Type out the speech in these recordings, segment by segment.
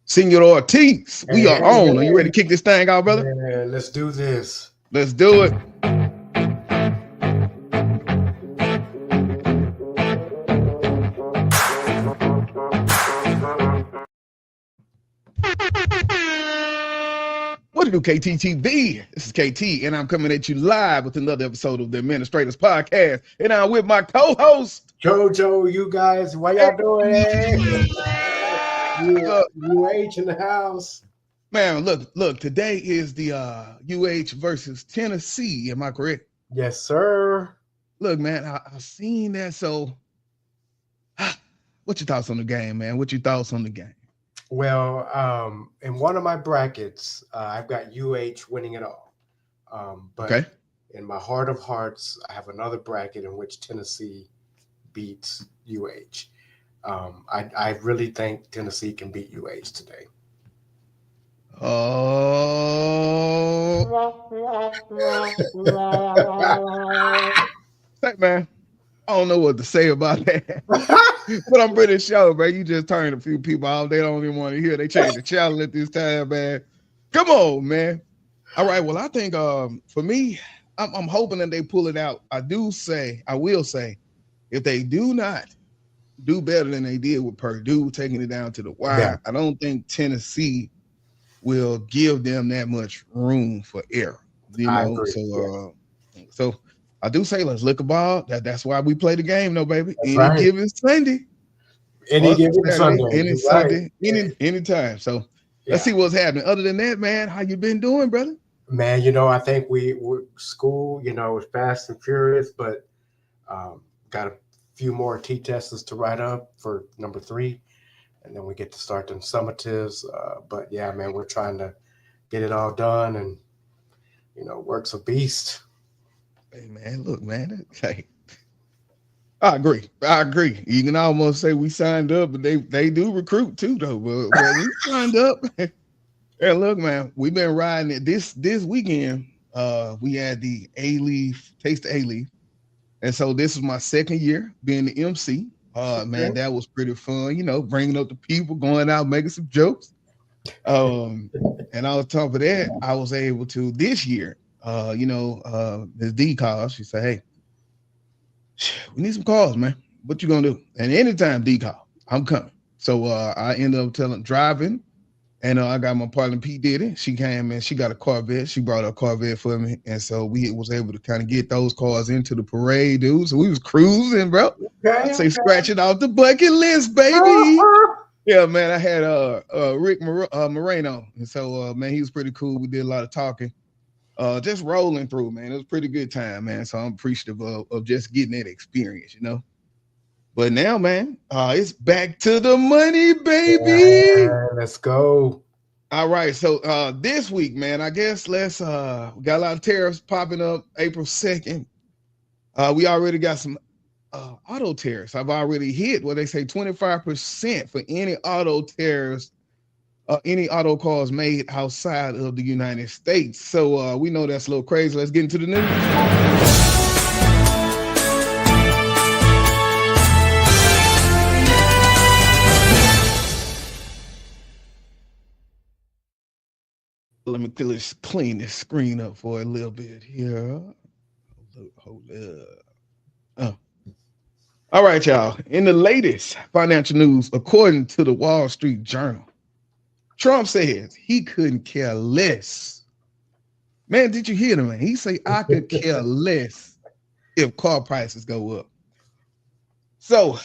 Senor Ortiz, we are on. Are you ready to kick this thing out, brother? Yeah, let's do this. Let's do it. What do KTTV? This is KT, and I'm coming at you live with another episode of the Administrators Podcast. And I'm with my co-host, Jojo. You guys, what y'all doing? UH in the house. Man, look. Today is the UH versus Tennessee. Am I correct? Yes, sir. Look, man, I've seen that. So, what's your thoughts on the game, man? What's your thoughts on the game? Well, in one of my brackets, I've got UH winning it all. But okay. In my heart of hearts, I have another bracket in which Tennessee beats UH. I really think Tennessee can beat UH today. Oh, hey, man, I don't know what to say about that, but I'm pretty sure, bro. You just turned a few people off. They don't even want to hear. They changed the channel at this time, man. Come on, man. All right. Well, I think for me, I'm hoping that they pull it out. I will say, if they do not do better than they did with Purdue, taking it down to the wire, yeah. I don't think Tennessee will give them that much room for error. You know, so I do say let's look about that. That's why we play the game, though, baby. Any given Sunday. Anytime. So let's see what's happening. Other than that, man, how you been doing, brother? Man, I think we're school, is fast and furious, but got a few more T-tests to write up for number 3. And then we get to start them summatives. But yeah, man, we're trying to get it all done and, work's a beast. Hey, man, look, man. Hey, I agree. You can almost say we signed up, but they do recruit too, though. But we signed up. And look, man, we've been riding it this weekend. We had the Taste of A-Leaf. And so this is my second year being the MC. Man, that was pretty fun, bringing up the people, going out, making some jokes. And on top of that, I was able to this year, Ms. D calls. She said, hey, we need some calls, man. What you gonna do? And anytime D call, I'm coming. So I ended up driving, and I got my partner P Diddy. She came and she got a Corvette. She brought a Corvette for me, and so we was able to kind of get those cars into the parade, dude. So we was cruising, bro. I'd say scratching off the bucket list, baby. Yeah, man. I had Rick Moreno, and so man, he was pretty cool. We did a lot of talking, just rolling through, man. It was a pretty good time, man. So I'm appreciative of just getting that experience, But now, man, it's back to the money, baby. Yeah, let's go. All right. So this week, man, I guess we got a lot of tariffs popping up April 2nd. We already got some auto tariffs. I've already hit what they say 25% for any auto tariffs, any auto cars made outside of the United States. So we know that's a little crazy. Let's get into the news. Let me clean this screen up for a little bit here. Hold up. All right, y'all. In the latest financial news, according to the Wall Street Journal, Trump says he couldn't care less. Man, did you hear him, man? He say, I could care less if car prices go up. So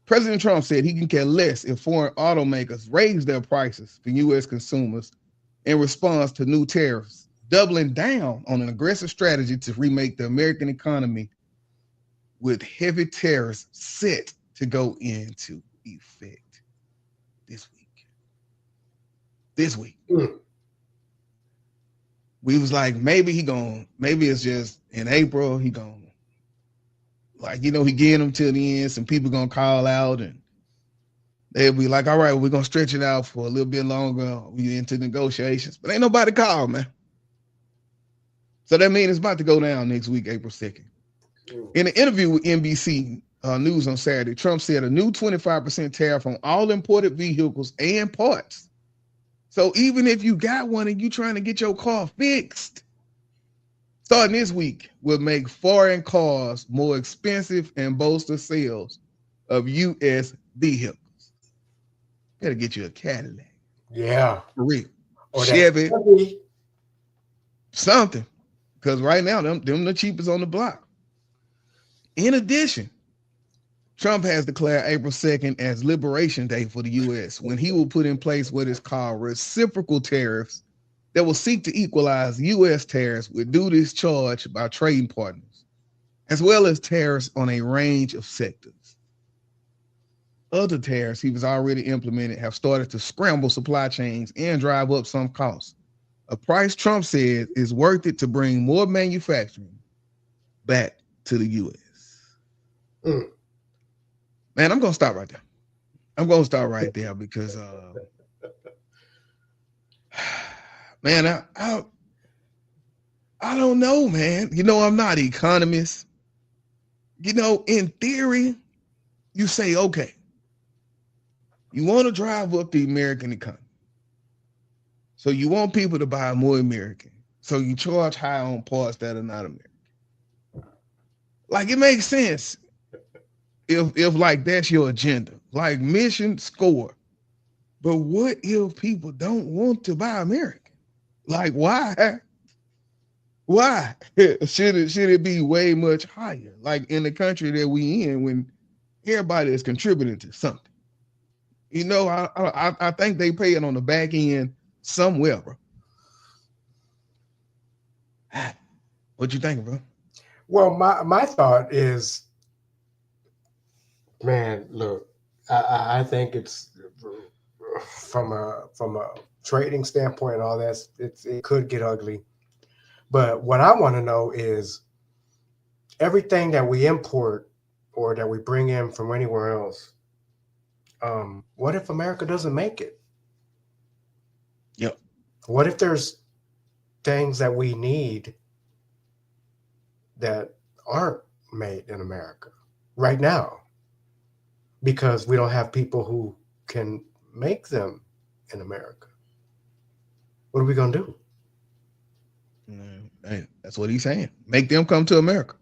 President Trump said he can care less if foreign automakers raise their prices for U.S. consumers in response to new tariffs, doubling down on an aggressive strategy to remake the American economy with heavy tariffs set to go into effect this week. We was like, maybe it's just in April, he getting them till the end. Some people gonna call out and they'll be like, all right, we're going to stretch it out for a little bit longer. We into negotiations. But ain't nobody called, man. So that means it's about to go down next week, April 2nd. In an interview with NBC News on Saturday, Trump said a new 25% tariff on all imported vehicles and parts So even if you got one and you trying to get your car fixed, starting this week will make foreign cars more expensive and bolster sales of U.S. vehicles. Gotta get you a Cadillac. Yeah. For real. Or Chevy, that something. Because right now, them the cheapest on the block. In addition, Trump has declared April 2nd as Liberation Day for the U.S. when he will put in place what is called reciprocal tariffs that will seek to equalize U.S. tariffs with duties charged by trading partners, as well as tariffs on a range of sectors. Other tariffs he was already implemented have started to scramble supply chains and drive up some costs. A price Trump said is worth it to bring more manufacturing back to the U.S. Man, I'm going to stop right there. I'm going to stop right there because, man, I don't know, man. You know, I'm not an economist. You know, in theory, you say, okay, you want to drive up the American economy. So you want people to buy more American. So you charge high on parts that are not American. Like, it makes sense if like that's your agenda. Like, mission score. But what if people don't want to buy American? Like, why? Why? Should it be way much higher? Like in the country that we in when everybody is contributing to something. You know, I think they pay it on the back end somewhere, bro. What you thinking, bro? Well, my thought is, man, look, I think it's from a trading standpoint and all that, it could get ugly. But what I want to know is everything that we import or that we bring in from anywhere else. What if America doesn't make it? Yep. What if there's things that we need that aren't made in America right now because we don't have people who can make them in America? What are we going to do? Hey, that's what he's saying. Make them come to America.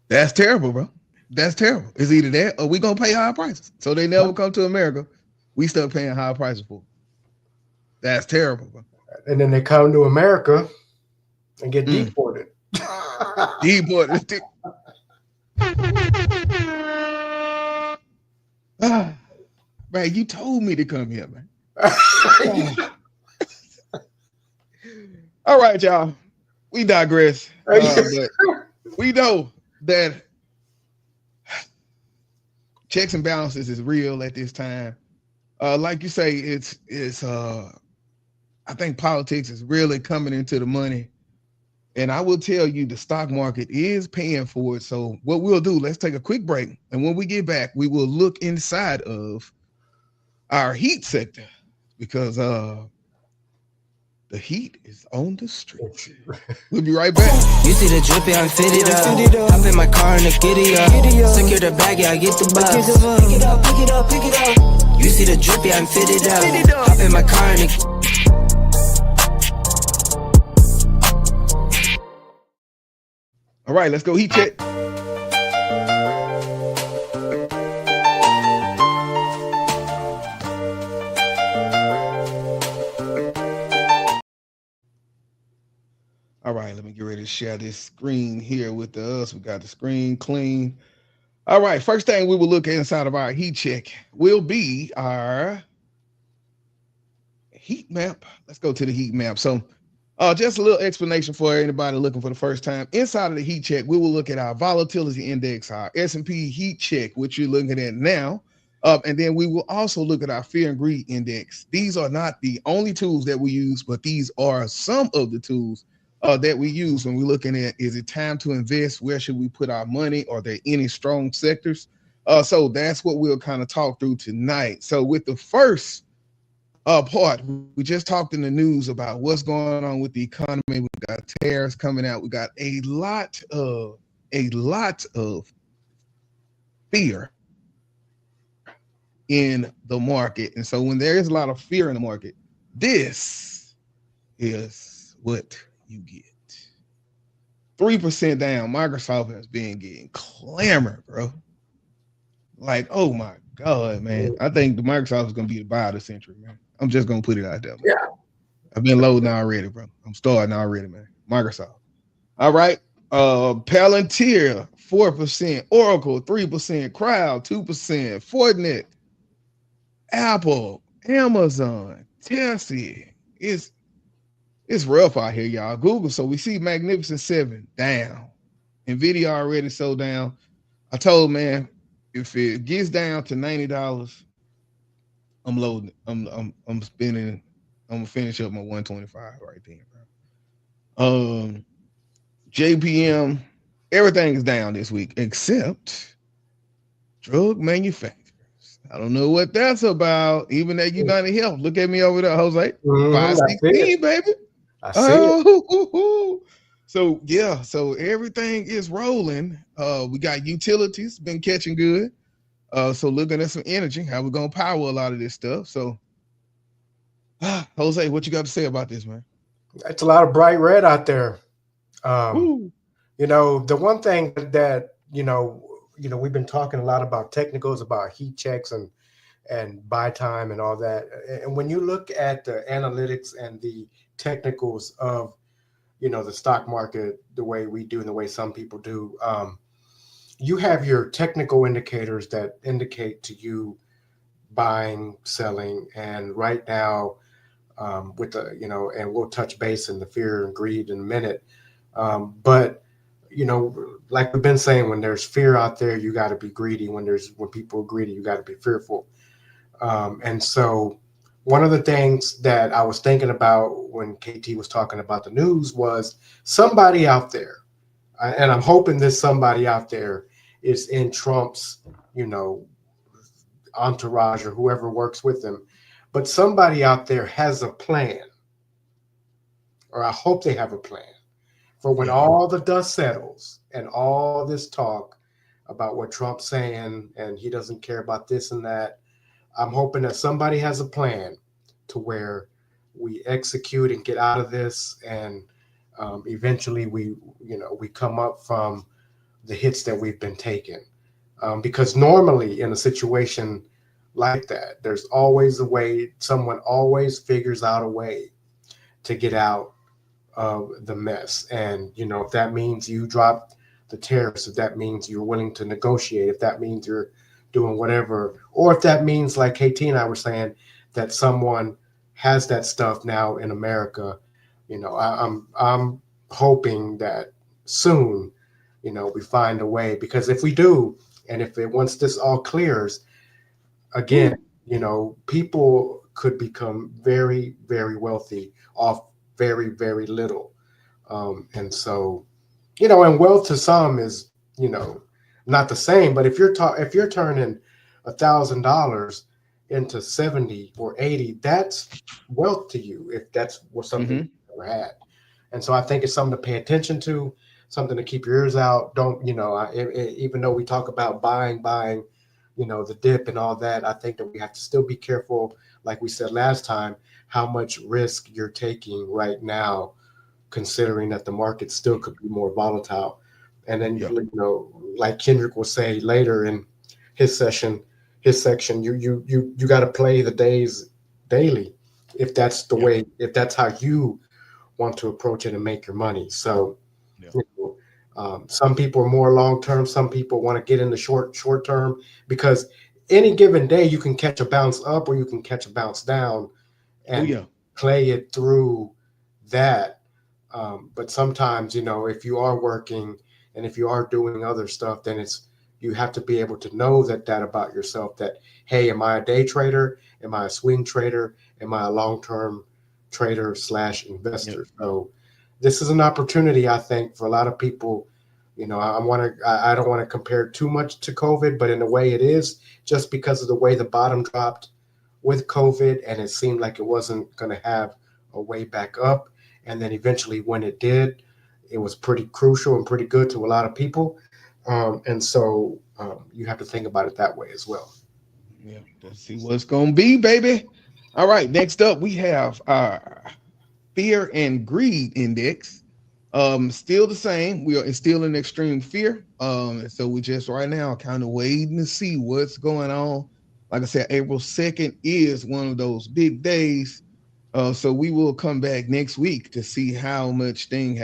That's terrible, bro. That's terrible. It's either that or we going to pay high prices. So they never come to America. We stuck paying high prices for them. That's terrible, bro. And then they come to America and get deported. Deported. Man, you told me to come here, man. All right, y'all. We digress. But we know that checks and balances is real at this time. Like you say, it's I think politics is really coming into the money. And I will tell you the stock market is paying for it. So what we'll do, let's take a quick break. And when we get back, we will look inside of our heat sector because the heat is on the streets. We'll be right back. You see the drippy, I'm fitted up. Hop in my car and the giddy up. Secure the bag, yeah, I get the bus. Pick it up, pick it up, pick it up. You see the drippy, I'm fitted up. Hop in my car and the All right, let's go heat check. All right, let me get ready to share this screen here with us. We got the screen clean. All right, first thing we will look at inside of our heat check will be our heat map. Let's go to the heat map. So just a little explanation for anybody looking for the first time. Inside of the heat check, we will look at our volatility index, our S&P heat check, which you're looking at now. And then we will also look at our fear and greed index. These are not the only tools that we use, but these are some of the tools that we use when we're looking at, is it time to invest? Where should we put our money? Are there any strong sectors? So that's what we'll kind of talk through tonight. So with the first part, we just talked in the news about what's going on with the economy. We got tariffs coming out. We got a lot of fear in the market. And so when there is a lot of fear in the market, this is what you get. 3% down. Microsoft has been getting clamor, bro. Like, oh my God, man. I think the Microsoft is going to be the buy of the century, man. I'm just going to put it out there, man. Yeah. I've been loading already, bro. I'm starting already, man. Microsoft. All right. Palantir, 4%. Oracle, 3%. Crowd, 2%. Fortinet, Apple, Amazon, Tesla. It's rough out here, y'all. Google. So we see Magnificent 7 down. Nvidia already so down. I told, man, if it gets down to $90, I'm loading. I'm spending. I'm gonna finish up my 125 right there, bro. JPM, everything is down this week except drug manufacturers. I don't know what that's about. Even at United Health. Look at me over there, Jose. 516, baby. I see it. So yeah, so everything is rolling. We got utilities been catching good. So looking at some energy, how we're gonna power a lot of this stuff. So Jose, what you got to say about this, man? It's a lot of bright red out there. You know, the one thing that we've been talking a lot about technicals, about heat checks and buy time and all that. And when you look at the analytics and the technicals of, the stock market, the way we do and the way some people do, you have your technical indicators that indicate to you buying, selling, and right now, with the, and we'll touch base in the fear and greed in a minute. But, like we've been saying, when there's fear out there, you got to be greedy. When people are greedy, you got to be fearful. And so one of the things that I was thinking about when KT was talking about the news was somebody out there, and I'm hoping this somebody out there is in Trump's, entourage or whoever works with him. But somebody out there has a plan, or I hope they have a plan for when all the dust settles and all this talk about what Trump's saying and he doesn't care about this and that. I'm hoping that somebody has a plan to where we execute and get out of this, and eventually we come up from the hits that we've been taking. Because normally in a situation like that, there's always a way. Someone always figures out a way to get out of the mess. And, if that means you drop the tariffs, if that means you're willing to negotiate, if that means you're doing whatever, or if that means, like KT and I were saying, that someone has that stuff now in America, I'm hoping that soon, we find a way, because if we do, and once this all clears, again, people could become very, very wealthy off very, very little. And so, and wealth to some is, not the same, but if you're turning $1,000 into 70 or 80, that's wealth to you, if that's what something you ever had. And so I think it's something to pay attention to, something to keep your ears out. Don't, even though we talk about buying, the dip and all that, I think that we have to still be careful, like we said last time, how much risk you're taking right now, considering that the market still could be more volatile. And then, like Kendrick will say later in his section, you got to play the days daily, if that's the way, if that's how you want to approach it and make your money. So, some people are more long-term. Some people want to get in the short term, because any given day you can catch a bounce up or you can catch a bounce down and play it through that. But sometimes, if you are working and if you are doing other stuff, then you have to be able to know that about yourself, that, hey, am I a day trader? Am I a swing trader? Am I a long-term trader / investor? So this is an opportunity, I think, for a lot of people. I don't want to compare too much to COVID, but in a way it is, just because of the way the bottom dropped with COVID, and it seemed like it wasn't going to have a way back up. And then eventually when it did, it was pretty crucial and pretty good to a lot of people. And so you have to think about it that way as well. Yeah, let's see what's gonna be, baby. All right, next up we have our fear and greed index. Still the same. We are still in extreme fear. So we just right now kind of waiting to see what's going on. Like I said, April 2nd is one of those big days. So we will come back next week to see how much things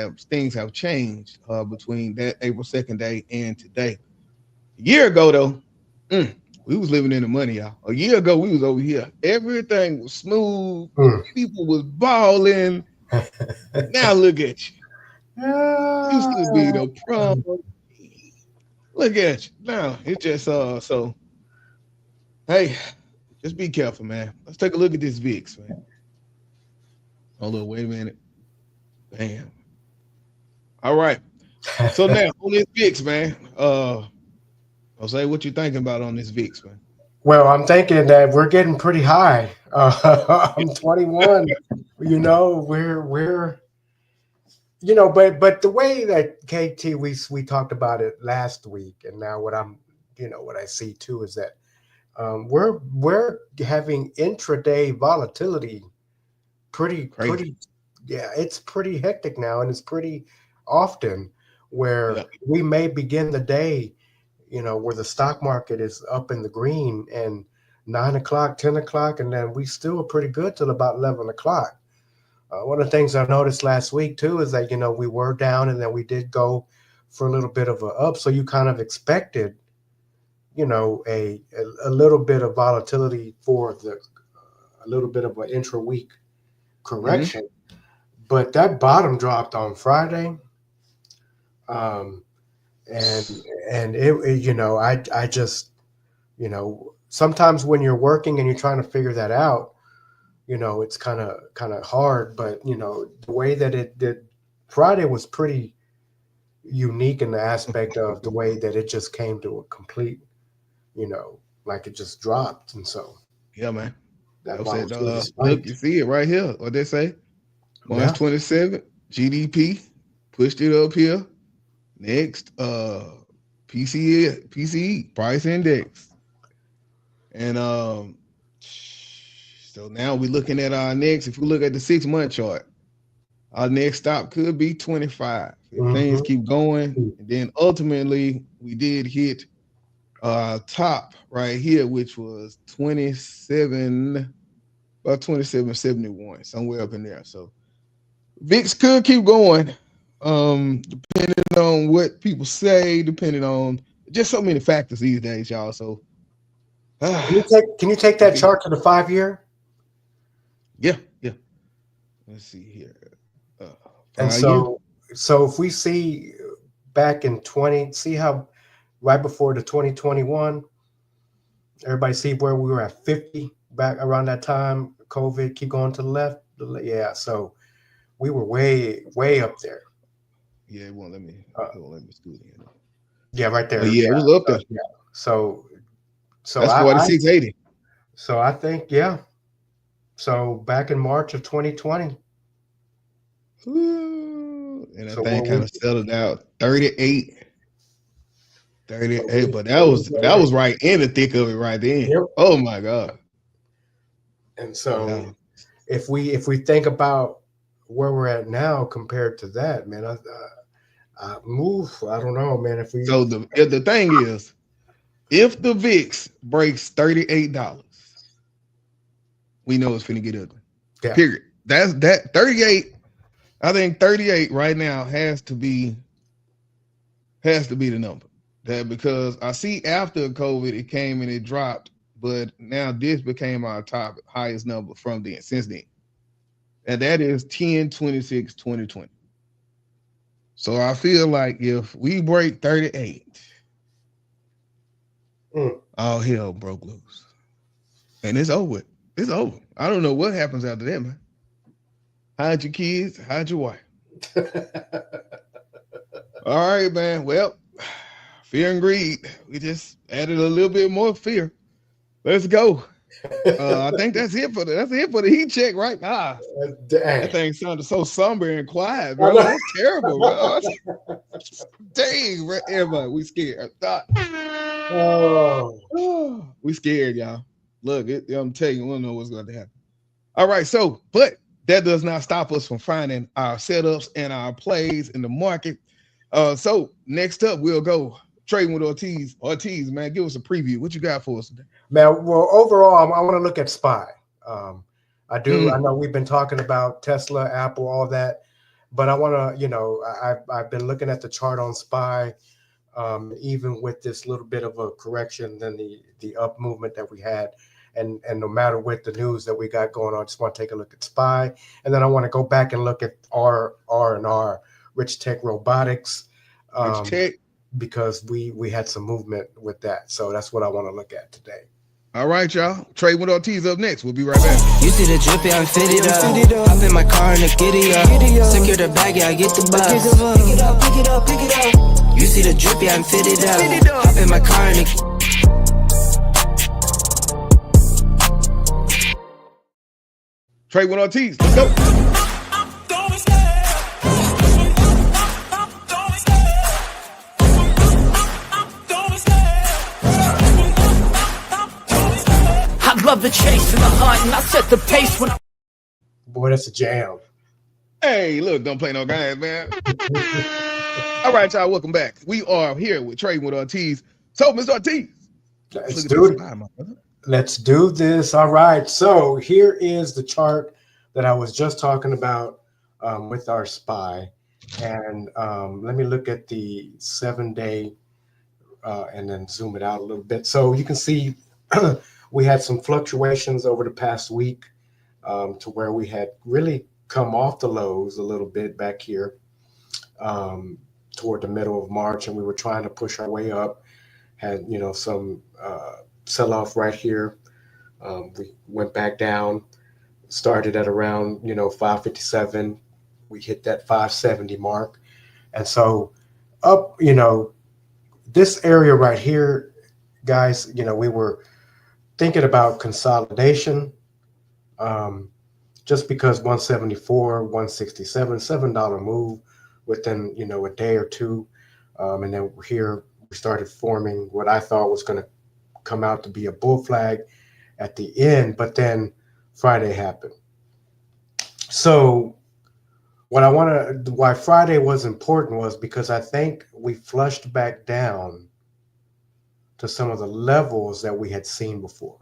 have changed between that April 2nd day and today. A year ago, though, we was living in the money, y'all. A year ago, we was over here. Everything was smooth. People was balling. Now look at you. Used to be the problem. Look at you. Now it's just so. Hey, just be careful, man. Let's take a look at this VIX, man. Hold on, wait a minute. Bam. All right. So now on this VIX, man. Jose, what you thinking about on this VIX, man? Well, I'm thinking that we're getting pretty high. I'm 21. We're but the way that KT we talked about it last week, and now what I see too is that we're having intraday volatility. Pretty, it's pretty hectic now, and it's pretty often where we may begin the day, where the stock market is up in the green and 9 o'clock, 10 o'clock, and then we still are pretty good till about 11 o'clock. One of the things I noticed last week too is that, we were down and then we did go for a little bit of a up. So you kind of expected, a little bit of volatility for a little bit of an intra-week correction, but that bottom dropped on Friday. And it I just, sometimes when you're working and you're trying to figure that out, it's kind of hard, but the way that it did Friday was pretty unique in the aspect of the way that it just came to a complete, like it just dropped. And so, yeah, man. Look, you see it right here. What they say? March 27, GDP pushed it up here. Next, PCE price index, and so now we're looking at our next. If we look at the 6-month chart, our next stop could be 25 if things keep going, and then ultimately we did hit top right here, which was 27, about 27.71, somewhere up in there. So VIX could keep going, depending on what people say, depending on just so many factors these days, y'all. So can you take that chart to the 5-year? Yeah. Let's see here. And so if we see back in see how right before the 2021, everybody see where we were at 50 back around that time, COVID, keep going to the left. Yeah, so we were way up there. Yeah, it won't let me scoot in. Yeah, right there. Yeah, it was up there. Yeah. So that's 4680. So I think, so back in March of 2020. Ooh, and that thing kind of settled out 38. But that was right in the thick of it right then. Yep. Oh my God. And so if we think about where we're at now compared to that, man, I don't know, man. So the thing is, if the VIX breaks $38, we know it's finna get ugly. Yeah. Period. That's 38. I think 38 right now has to be the number. That because I see after COVID it came and it dropped, but now this became our top highest number since then. And that is 10/26/2020. So I feel like if we break 38, all hell broke loose. And it's over. It's over. I don't know what happens after that, man. Hide your kids, hide your wife. All right, man. Well, fear and greed. We just added a little bit more fear. Let's go. I think that's it for the heat check, right? That thing sounded so somber and quiet, bro. That's terrible, bro. Dang, bro. Everybody, we scared. We scared, y'all. Look, I'm telling you, we don't know what's going to happen. All right, so, but that does not stop us from finding our setups and our plays in the market. So next up, we'll go trading with Ortiz. Ortiz, man, give us a preview. What you got for us today? Man, well, overall, I want to look at SPY. I do. I know we've been talking about Tesla, Apple, all that, but I want to, I've been looking at the chart on SPY, even with this little bit of a correction than the up movement that we had. And no matter what the news that we got going on, I just want to take a look at SPY. And then I want to go back and look at R&R, Rich Tech Robotics, because we had some movement with that. So that's what I want to look at today. All right, y'all. Trade with Ortiz up next. We'll be right back. You see the drippy, I'm fitted up. Hop in my car and the giddy up. Secure the bag, yeah, I get the bus. Pick it up, pick it up, pick it up. You see the drippy, I'm fitted up. Hop in my car and the Trade with Ortiz. Let's go. I love the chase and the hunt, and I set the pace when. Boy, that's a jam. Hey, look, don't play no games, man. All right, y'all, welcome back. We are here with Trading with Ortiz. So, Mr. Ortiz, let's do it. Let's do this. All right. So here is the chart that I was just talking about with our SPY. And let me look at the 7-day and then zoom it out a little bit. So you can see we had some fluctuations over the past week to where we had really come off the lows a little bit back here toward the middle of March. And we were trying to push our way up, had, some sell-off right here. We went back down, started at around 557. We hit that 570 mark, and so up this area right here, guys, we were thinking about consolidation, just because 174, 167, $7 move within a day or two, and then here we started forming what I thought was going to come out to be a bull flag at the end, but then Friday happened. So why Friday was important was because I think we flushed back down to some of the levels that we had seen before.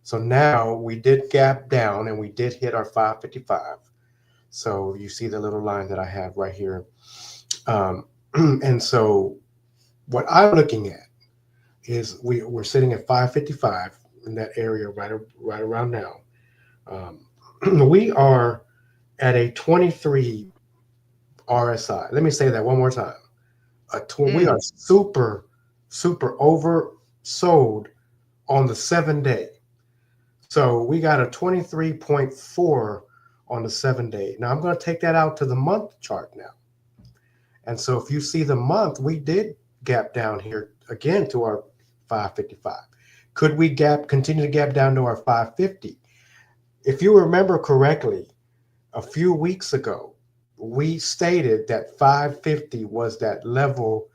So now we did gap down and we did hit our 555. So you see the little line that I have right here. And so what I'm looking at is we're sitting at 555 in that area right around now. We are at a 23 RSI. Let me say that one more time. We are super oversold on the 7-day. So we got a 23.4 on the 7-day. Now I'm going to take that out to the month chart now. And so if you see the month, we did gap down here again to our 555. Could we continue to gap down to our 550? If you remember correctly, a few weeks ago, we stated that 550 was that level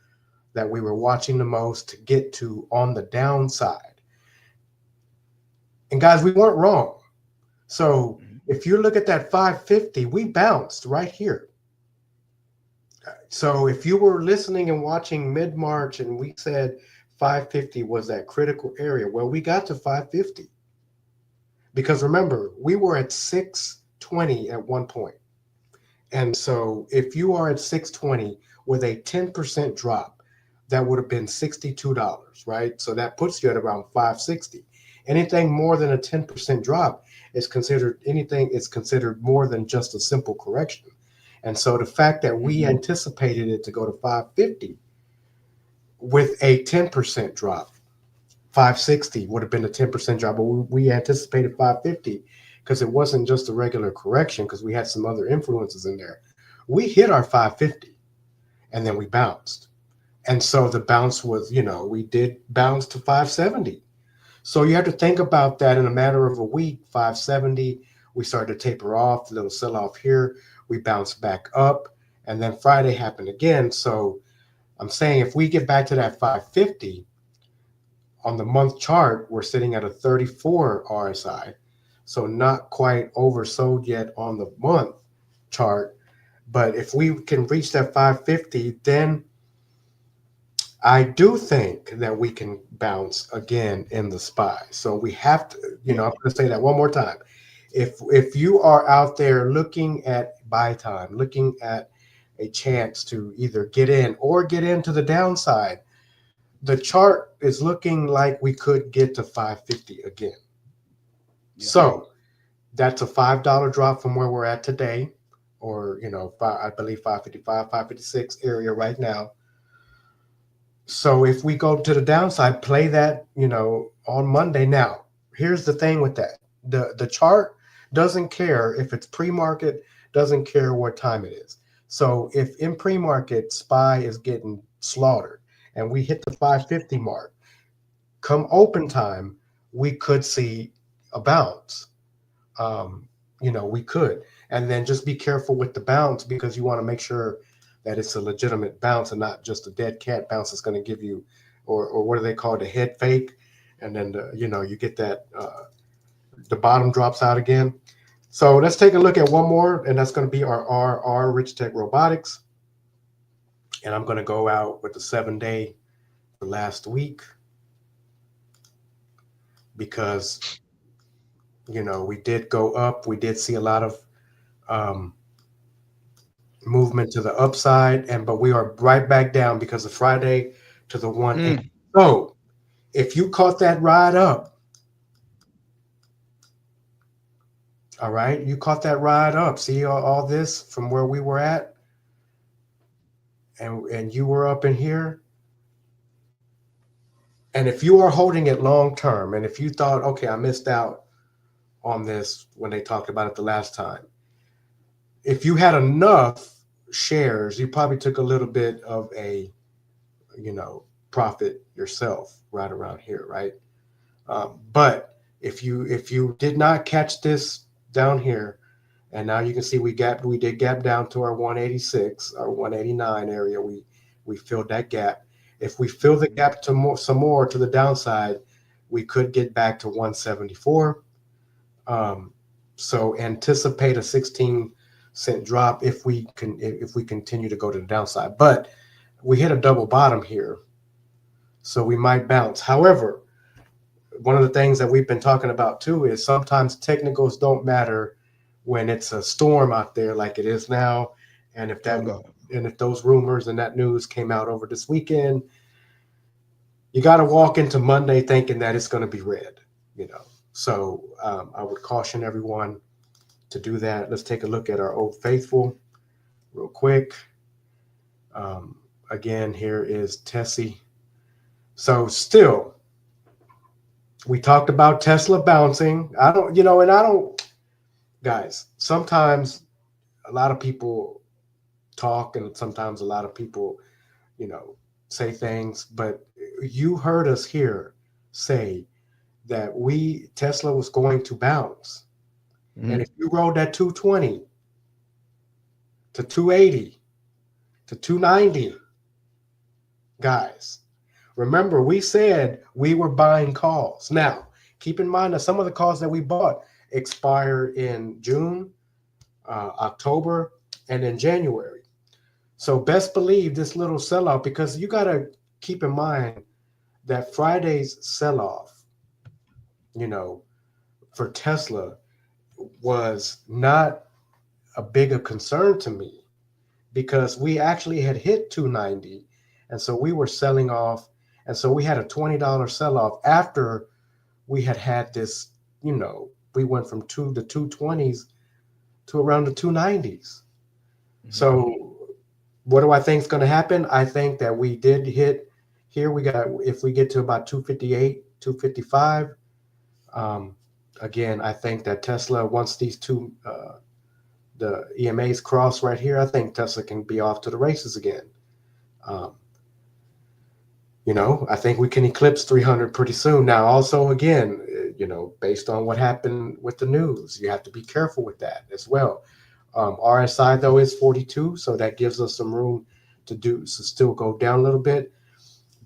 that we were watching the most to get to on the downside. And guys, we weren't wrong. So if you look at that 550, we bounced right here. So if you were listening and watching mid-March and we said 550 was that critical area, well, we got to 550. Because remember, we were at 620 at one point. And so if you are at 620 with a 10% drop, that would have been $62, right? So that puts you at around 560. Anything more than a 10% drop is considered more than just a simple correction. And so the fact that we anticipated it to go to 550 with a 10% drop, 560 would have been a 10% drop, but we anticipated 550 because it wasn't just a regular correction because we had some other influences in there. We hit our 550 and then we bounced. And so the bounce was, we did bounce to 570. So you have to think about that in a matter of a week. 570, we started to taper off, a little sell-off here. We bounced back up, and then Friday happened again. So I'm saying if we get back to that 550 On the month chart, we're sitting at a 34 RSI. So not quite oversold yet on the month chart. But if we can reach that 550, then I do think that we can bounce again in the SPY. So we have to, I'm going to say that one more time. If you are out there looking at buy time, looking at a chance to either get in or get into the downside, the chart is looking like we could get to 550 again. Yeah. So that's a $5 drop from where we're at today, or, I believe 555, 556 area right now. So if we go to the downside, play that, on Monday. Now, here's the thing with that. The chart doesn't care if it's pre-market, doesn't care what time it is. So if in pre-market SPY is getting slaughtered and we hit the 550 mark, come open time, we could see a bounce. We could. And then just be careful with the bounce, because you want to make sure that it's a legitimate bounce and not just a dead cat bounce that's going to give you, or what do they call it, a head fake. And then, you get that, the bottom drops out again. So let's take a look at one more, and that's going to be our Rich Tech Robotics. And I'm going to go out with the 7-day for last week, because, we did go up. We did see a lot of movement to the upside, but we are right back down because of Friday to the 180. So if you caught that ride up, all right, you caught that ride up. See all this from where we were at, and you were up in here. And if you are holding it long term, and if you thought, okay, I missed out on this when they talked about it the last time, if you had enough shares, you probably took a little bit of a, profit yourself right around here, right? But if you did not catch this down here, and now you can see we did gap down to our 186, our 189 area. We filled that gap. If we fill the gap to some more to the downside, we could get back to 174. So anticipate a 16-cent drop if we continue to go to the downside. But we hit a double bottom here, so we might bounce. However, one of the things that we've been talking about too is sometimes technicals don't matter when it's a storm out there like it is now. And if those rumors and that news came out over this weekend, you got to walk into Monday thinking that it's going to be red, So I would caution everyone to do that. Let's take a look at our Old Faithful real quick. Again, here is Tessie. So still, we talked about Tesla bouncing. Guys, sometimes a lot of people talk, and sometimes a lot of people, say things, but you heard us here say that Tesla was going to bounce. And if you rode that 220 to 280 to 290, guys, remember we said we were buying calls. Now, keep in mind that some of the calls that we bought expired in June, October, and in January. So best believe this little sell-off, because you got to keep in mind that Friday's sell-off, for Tesla was not a big a concern to me, because we actually had hit 290, and so we were selling off, and so we had a $20 sell-off after we had this, we went from the 220s to around the 290s. So what do I think is going to happen? I think that we did hit here. If we get to about 258, 255, again, I think that Tesla, once these two, the EMAs cross right here, I think Tesla can be off to the races again. I think we can eclipse 300 pretty soon. Now, also, again, based on what happened with the news, you have to be careful with that as well. RSI, though, is 42, so that gives us some room to still go down a little bit.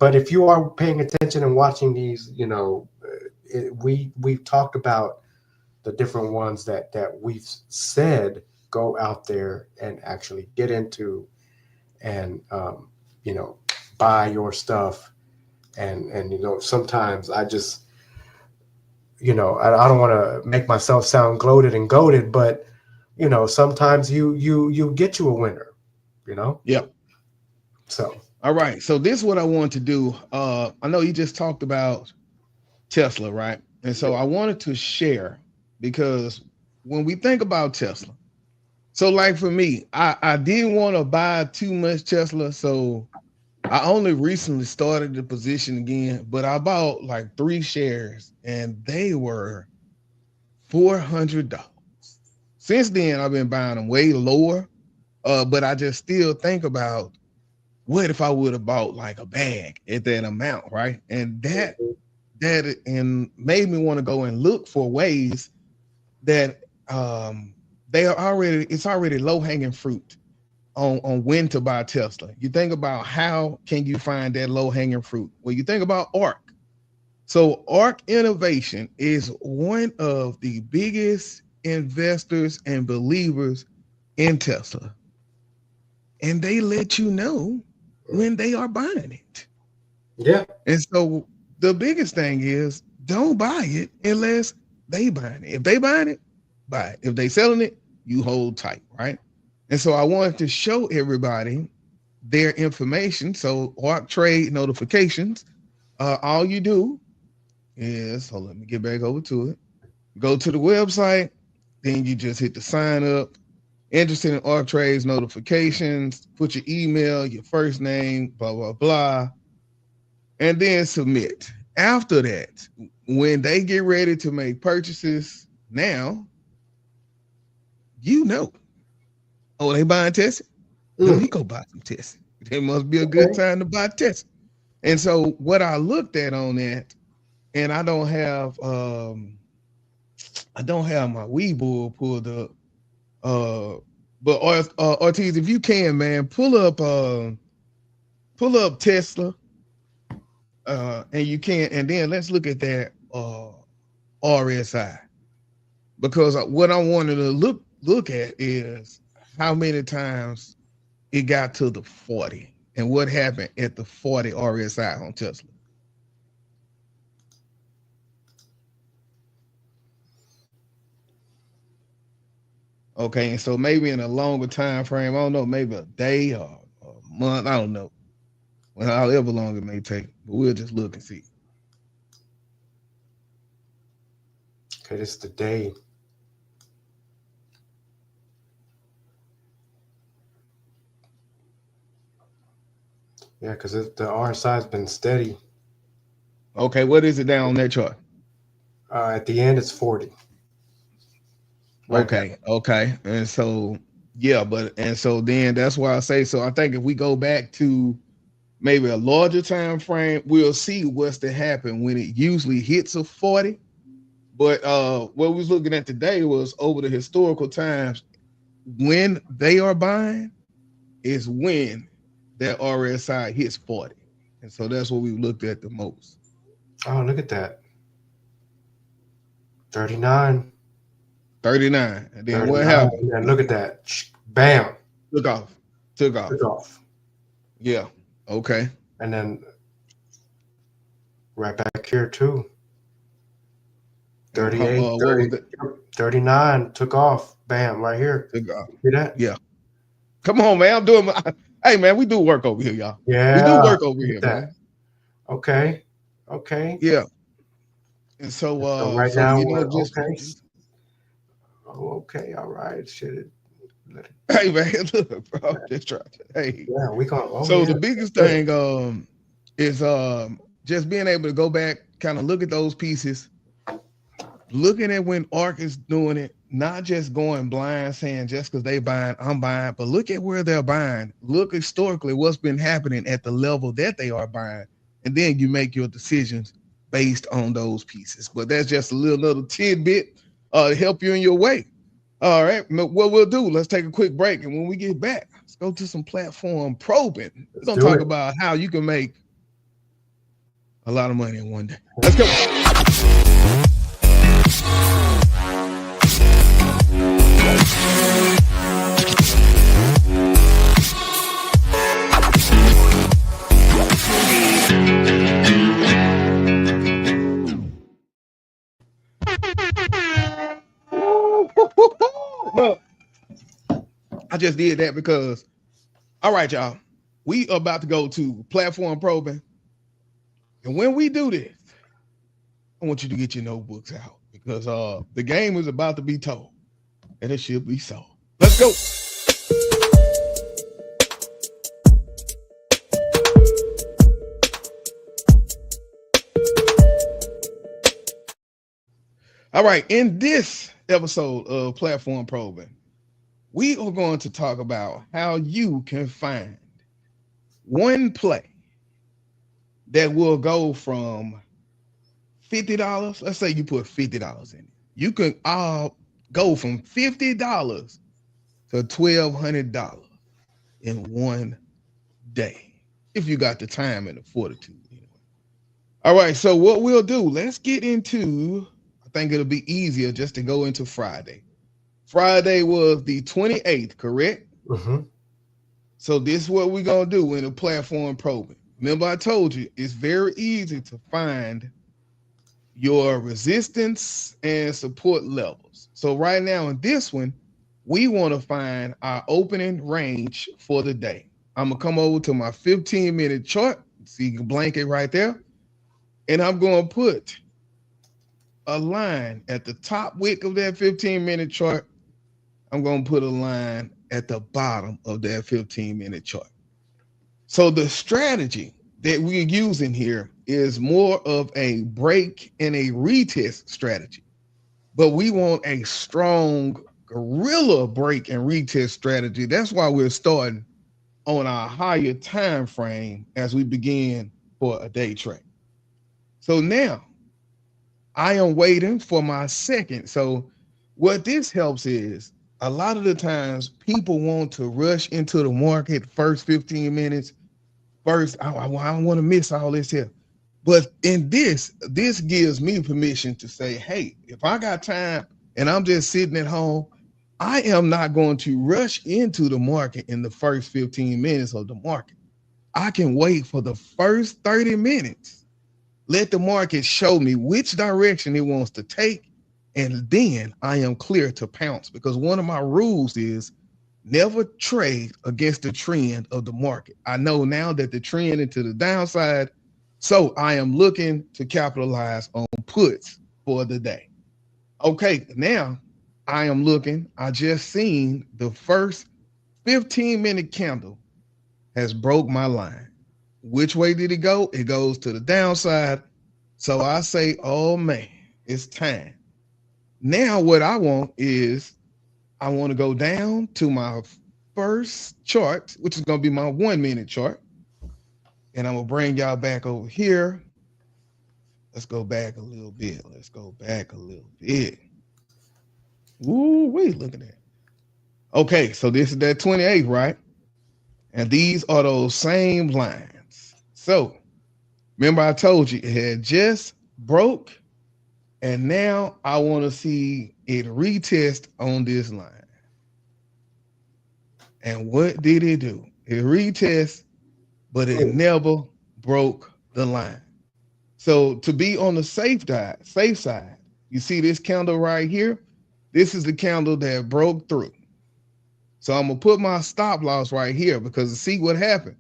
But if you are paying attention and watching these, we've talked about the different ones that we've said go out there and actually get into and buy your stuff. And sometimes I just I don't want to make myself sound gloated and goated, but sometimes you get you a winner, Yep. So all right, so this is what I want to do. I know you just talked about Tesla, right? And so I wanted to share, because when we think about Tesla, so like for me, I didn't want to buy too much Tesla, so I only recently started the position again, but I bought like 3 shares and they were $400. Since then, I've been buying them way lower, but I just still think about, what if I would have bought like a bag at that amount, right? And that made me want to go and look for ways that it's already low-hanging fruit on when to buy Tesla. You think about how can you find that low-hanging fruit? Well, you think about ARK. So ARK Innovation is one of the biggest investors and believers in Tesla. And they let you know when they are buying it. Yeah. And so the biggest thing is, don't buy it unless they buying it. If they buying it, buy it. If they selling it, you hold tight, right? And so I wanted to show everybody their information. So ARK trade notifications, all you do is, let me get back over to it. Go to the website, then you just hit the sign up. Interested in ARK trades notifications, put your email, your first name, blah, blah, blah, and then submit. After that, when they get ready to make purchases, now, oh, they buying Tesla? Let me go buy some Tesla. It must be a good time to buy Tesla. And so what I looked at on that, and I don't have my Webull pulled up. But Ortiz, if you can, man, pull up Tesla, and you can, and then let's look at that RSI, because what I wanted to look at is how many times it got to the 40 and what happened at the 40 RSI on Tesla. Okay, and so maybe in a longer time frame, I don't know, maybe a day or a month, I don't know. Well, however long it may take, but we'll just look and see. Okay, this is the day. Yeah, because the RSI has been steady. Okay, what is it down on that chart? At the end, it's 40. Right. Okay. And so, so then that's why I say, so I think if we go back to maybe a larger time frame, we'll see what's to happen when it usually hits a 40. But what we was looking at today was over the historical times, when they are buying is when that RSI hits 40. And so that's what we looked at the most. Oh, look at that. 39. 39. And then 39. what happened? And look at that. Bam. Took off. Yeah. Okay. And then right back here too. 38, 39 took off. Bam, right here. Took off. See that? Yeah. Come on, man. I'm doing hey man, we do work over here, y'all. Yeah. We do work over here, man. Okay. Yeah. And so right now, okay. Okay, all right. Shit. Hey man, look, bro. Just try. Hey. Yeah, we gonna. The biggest thing is just being able to go back, kind of look at those pieces, looking at when ARK is doing it, not just going blind, saying just because they buying, I'm buying, but look at where they're buying. Look historically what's been happening at the level that they are buying, and then you make your decisions based on those pieces. But that's just a little tidbit to help you in your way. All right, what we'll do, let's take a quick break, and when we get back, let's go to some platform probing. We're gonna talk about how you can make a lot of money in one day. Let's go. Well, I just did that because, all right, y'all, we are about to go to platform probing. And when we do this, I want you to get your notebooks out because the game is about to be told and it should be so. Let's go. All right, in this episode of Platform Probing, we are going to talk about how you can find one play that will go from $50. Let's say you put $50 in it. You can go from $50 to $1,200 in one day if you got the time and the fortitude. All right, so what we'll do, let's get into, I think it'll be easier just to go into Friday. Friday was the 28th, correct? Mm-hmm. So this is what we're going to do in the platform probing. Remember I told you, it's very easy to find your resistance and support levels. So right now in this one, we want to find our opening range for the day. I'm going to come over to my 15-minute chart. So you can blank it right there. And I'm going to put a line at the top wick of that 15-minute chart. I'm going to put a line at the bottom of that 15-minute chart. So the strategy that we're using here is more of a break and a retest strategy. But we want a strong gorilla break and retest strategy. That's why we're starting on our higher time frame as we begin for a day trade. So now I am waiting for my second. So what this helps is a lot of the times people want to rush into the market first 15 minutes. First, I don't want to miss all this here. But in this gives me permission to say, hey, if I got time and I'm just sitting at home, I am not going to rush into the market in the first 15 minutes of the market. I can wait for the first 30 minutes. Let the market show me which direction it wants to take. And then I am clear to pounce because one of my rules is never trade against the trend of the market. I know now that the trend into the downside, so I am looking to capitalize on puts for the day. Okay, now I am looking. I just seen the first 15-minute candle has broke my line. Which way did it go? It goes to the downside. So I say, oh man, it's time. Now what I want is I want to go down to my first chart, which is going to be my 1-minute chart. And I'm going to bring y'all back over here. Let's go back a little bit. Ooh, wait, look at that. Okay, so this is that 28th, right? And these are those same lines. So remember I told you it had just broke. And now I want to see it retest on this line. And what did it do? It retest, but it never broke the line. So to be on the safe side, you see this candle right here? This is the candle that broke through. So I'm going to put my stop loss right here because see what happened.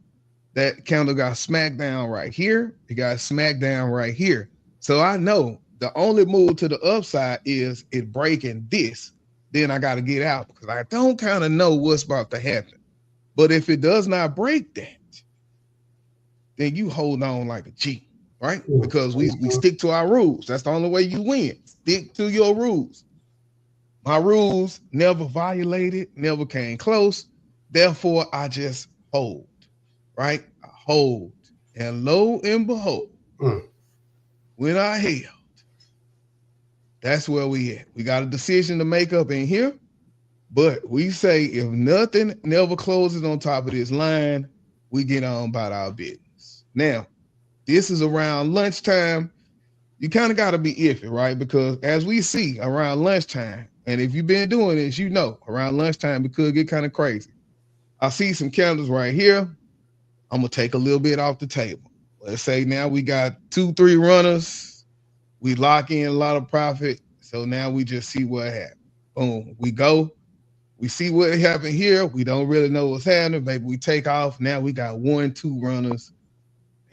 That candle got smacked down right here. It got smacked down right here. So I know the only move to the upside is it breaking this. Then I got to get out because I don't kind of know what's about to happen. But if it does not break that, then you hold on like a G, right? Because we stick to our rules. That's the only way you win. Stick to your rules. My rules never violated, never came close. Therefore, I just hold, right? I hold. And lo and behold, when I held, that's where we at. We got a decision to make up in here, but we say if nothing never closes on top of this line, we get on about our business. Now, this is around lunchtime, you kind of got to be iffy, right? Because as we see around lunchtime, and if you've been doing this, you know, around lunchtime, it could get kind of crazy. I see some candles right here. I'm going to take a little bit off the table. Let's say now we got 2-3 runners. We lock in a lot of profit. So now we just see what happens. Boom. We go. We see what happened here. We don't really know what's happening. Maybe we take off. Now we got 1-2 runners.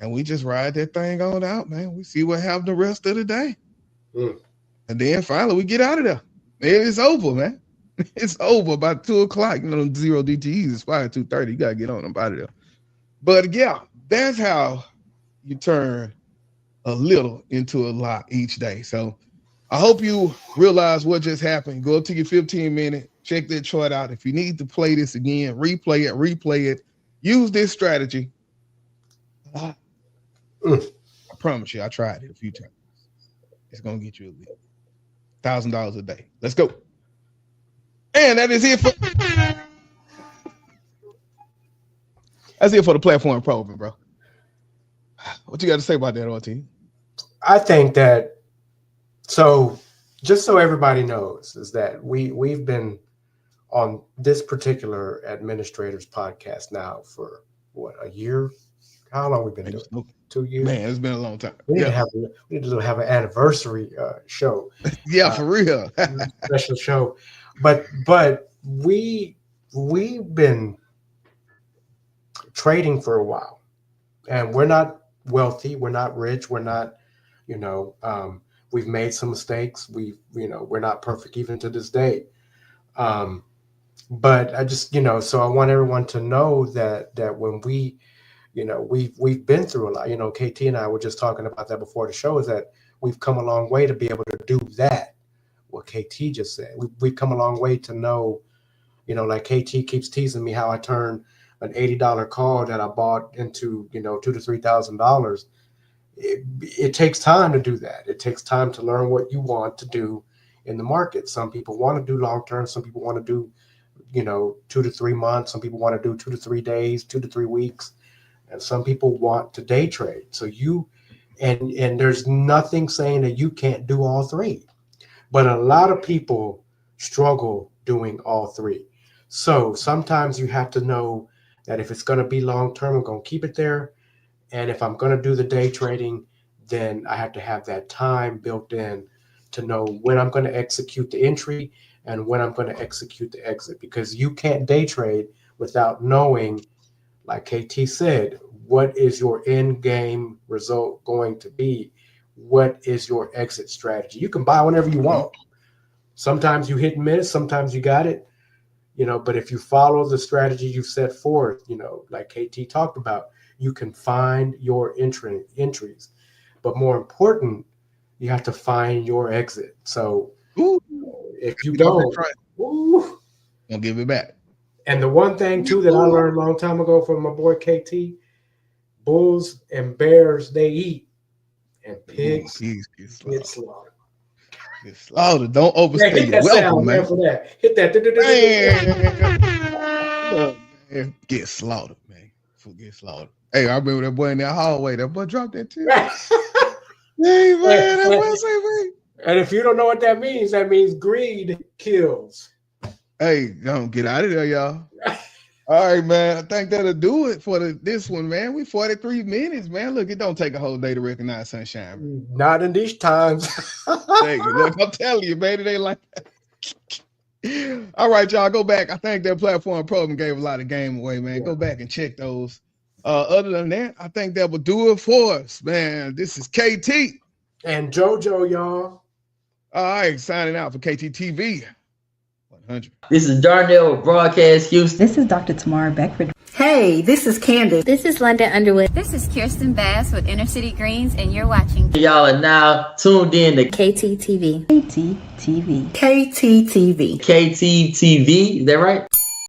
And we just ride that thing on out, man. We see what happened the rest of the day. And then finally we get out of there. It's over, man. It's over by 2:00. You know, 0 DTEs is 2:30. You got to get on them out of there. But yeah, that's how you turn a little into a lot each day. So I hope you realize what just happened. Go up to your 15-minute, check that chart out. If you need to play this again, replay it. Use this strategy. I promise you, I tried it a few times. It's going to get you $1,000 a day. Let's go. And that is it for the platform program, bro. What you got to say about that, RT? I think that, so just so everybody knows, is that we've been on this particular Administrators Podcast now for what, a year? How long have we been doing? 2 years? Man, it's been a long time. We need to have an anniversary show. Yeah, for real. Special show. But we've been trading for a while, and we're not wealthy, we're not rich, we're not, we've made some mistakes. We're not perfect even to this day. But I just, so I want everyone to know that when we've been through a lot. KT and I were just talking about that before the show, is that we've come a long way to be able to do that. What KT just said, we've come a long way to know, like KT keeps teasing me how I turned an $80 call that I bought into, $2,000 to $3,000. It takes time to do that. It takes time to learn what you want to do in the market. Some people want to do long term. Some people want to do, 2 to 3 months. Some people want to do 2 to 3 days, 2 to 3 weeks. And some people want to day trade. So and there's nothing saying that you can't do all three. But a lot of people struggle doing all three. So sometimes you have to know that if it's going to be long term, I'm going to keep it there. And if I'm going to do the day trading, then I have to have that time built in to know when I'm going to execute the entry and when I'm going to execute the exit. Because you can't day trade without knowing, like KT said, what is your end game result going to be? What is your exit strategy? You can buy whenever you want. Sometimes you hit and miss, sometimes you got it, but if you follow the strategy you've set forth, like KT talked about, you can find your entries. But more important, you have to find your exit. So if you don't, I'll give it back. And the one thing too that I learned a long time ago from my boy KT, bulls and bears, they eat. And pigs get slaughtered. Get slaughtered. Don't overstay your welcome, man. For that. Hit that. Man. Get slaughtered, man. Get slaughtered. Hey, I remember that boy in that hallway. That boy dropped that too. Hey, man, that boy say, man. And if you don't know what that means greed kills. Hey, don't get out of there, y'all. All right, man. I think that'll do it for this one, man. We 43 minutes, man. Look, it don't take a whole day to recognize sunshine, man. Not in these times. Hey, look, I'm telling you, man, it ain't like that. All right, y'all, go back. I think that platform program gave a lot of game away, man. Yeah. Go back and check those. Other than that, I think that will do it for us, man. This is KT. And JoJo, y'all. All right, signing out for KTTV. 100. This is Darnell with Broadcast Houston. This is Dr. Tamara Beckford. Hey, this is Candace. This is London Underwood. This is Kirsten Bass with Inner City Greens, and you're watching. Y'all are now tuned in to KTTV. KTTV. KTTV. KTTV, is that right?